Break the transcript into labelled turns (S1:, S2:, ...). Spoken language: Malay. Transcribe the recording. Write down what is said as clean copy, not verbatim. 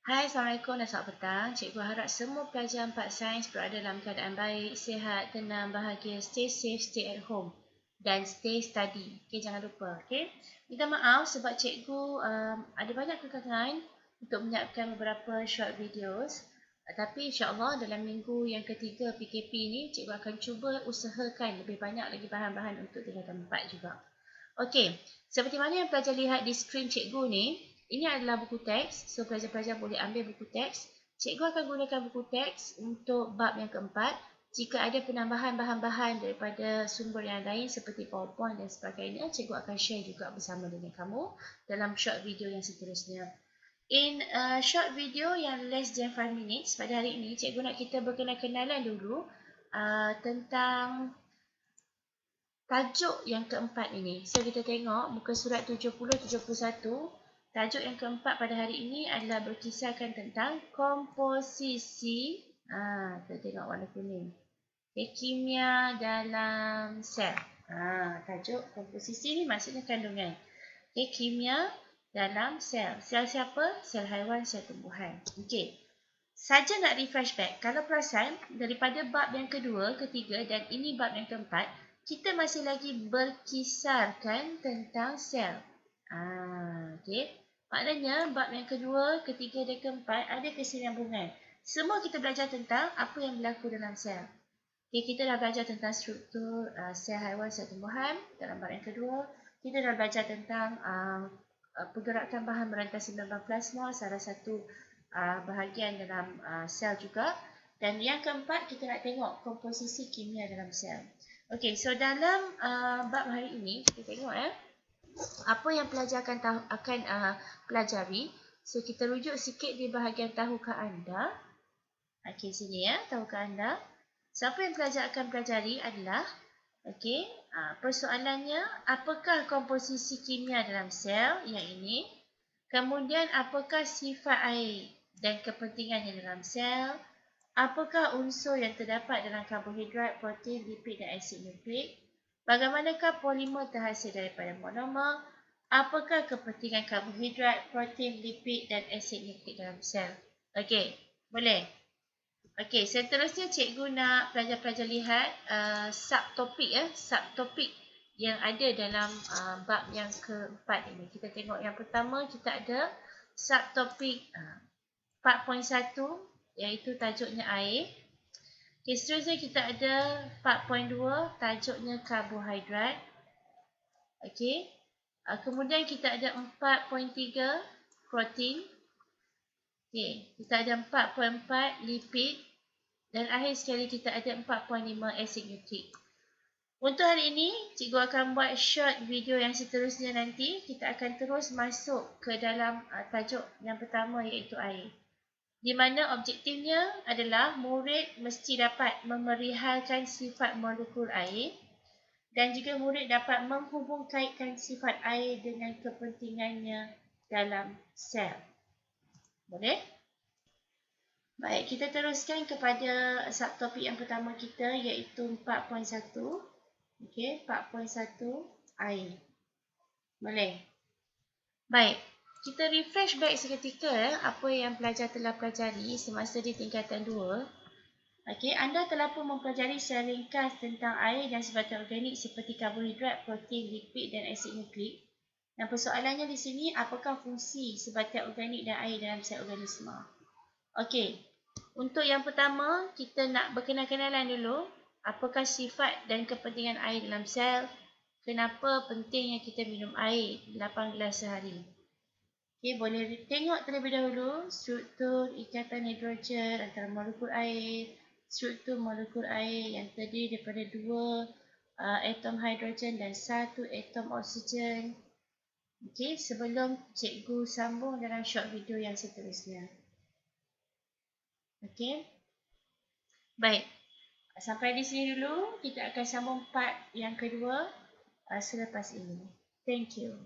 S1: Hai, Assalamualaikum dan selamat petang. Cikgu harap semua pelajar 4 sains berada dalam keadaan baik, sihat, tenang, bahagia, stay safe, stay at home dan stay study. Okey, jangan lupa. Okey. Minta maaf sebab cikgu ada banyak kekangan untuk menyiapkan beberapa short videos. Tapi insya-Allah dalam minggu yang ketiga PKP ni cikgu akan cuba usahakan lebih banyak lagi bahan-bahan untuk tingkatan 4 juga. Okey, seperti mana yang pelajar lihat di skrin cikgu ni, ini adalah buku teks. So, pelajar-pelajar boleh ambil buku teks. Cikgu akan gunakan buku teks untuk bab yang keempat. Jika ada penambahan bahan-bahan daripada sumber yang lain seperti PowerPoint dan sebagainya, cikgu akan share juga bersama dengan kamu dalam short video yang seterusnya. In short video yang less than 5 minutes pada hari ini, cikgu nak kita berkenalan dulu tentang tajuk yang keempat ini. So, kita tengok muka surat 70-71. Tajuk yang keempat pada hari ini adalah berkisarkan tentang komposisi. Kita tengok warna kuning. Okay, kimia dalam sel. Tajuk komposisi ni maksudnya kandungan. Okay, kimia dalam sel. Sel siapa? Sel haiwan, sel tumbuhan. Okay. Saja nak refresh back. Kalau perasan, daripada bab yang kedua, ketiga dan ini bab yang keempat, kita masih lagi berkisarkan tentang sel. Okay. Maknanya, bab yang kedua, ketiga dan keempat ada kesinambungan. Semua kita belajar tentang apa yang berlaku dalam sel. Okay, kita dah belajar tentang struktur sel haiwan, sel tumbuhan dalam bab yang kedua. Kita dah belajar tentang pergerakan bahan merantas membran plasma, salah satu bahagian dalam sel juga. Dan yang keempat, kita nak tengok komposisi kimia dalam sel. Okey, so dalam bab hari ini, kita tengok apa yang pelajar akan pelajari. So, kita rujuk sikit di bahagian tahukah anda. Okey, sini tahukah anda. So, apa yang pelajar akan pelajari adalah, okey, persoalannya, apakah komposisi kimia dalam sel yang ini? Kemudian, apakah sifat air dan kepentingannya dalam sel? Apakah unsur yang terdapat dalam karbohidrat, protein, lipid dan asid nukleik? Bagaimanakah polimer terhasil daripada monomer? Apakah kepentingan karbohidrat, protein, lipid dan asid nukleik dalam sel? Okey, boleh? Okey, seterusnya cikgu nak pelajar-pelajar lihat subtopik subtopik yang ada dalam bab yang keempat ini. Kita tengok yang pertama, kita ada subtopik 4.1 iaitu tajuknya air. Okay, seterusnya kita ada 4.2 tajuknya karbohidrat. Okey. Kemudian kita ada 4.3 protein. Okey, kita ada 4.4 lipid dan akhir sekali kita ada 4.5 asid nukleik. Untuk hari ini, cikgu akan buat short video yang seterusnya nanti. Kita akan terus masuk ke dalam tajuk yang pertama iaitu air. Di mana objektifnya adalah murid mesti dapat memerihalkan sifat molekul air dan juga murid dapat menghubungkaitkan sifat air dengan kepentingannya dalam sel. Boleh? Baik, kita teruskan kepada subtopik yang pertama kita iaitu 4.1. Okey, 4.1 air. Boleh? Baik. Kita refresh back seketika apa yang pelajar telah pelajari semasa di tingkatan 2. Okey, anda telah pun mempelajari secara ringkas tentang air dan sebatian organik seperti karbohidrat, protein, lipid dan asid nukleik. Dan persoalannya di sini, apakah fungsi sebatian organik dan air dalam sel organisma? Okey, untuk yang pertama, kita nak berkenal-kenalan dulu. Apakah sifat dan kepentingan air dalam sel? Kenapa pentingnya kita minum air 8 gelas sehari? Okay, boleh tengok terlebih dahulu struktur ikatan hidrogen antara molekul air, struktur molekul air yang terdiri daripada 2 atom hidrogen dan 1 atom oksigen. Okay, sebelum cikgu sambung dalam short video yang seterusnya. Okay, baik. Sampai di sini dulu, kita akan sambung part yang kedua selepas ini. Thank you.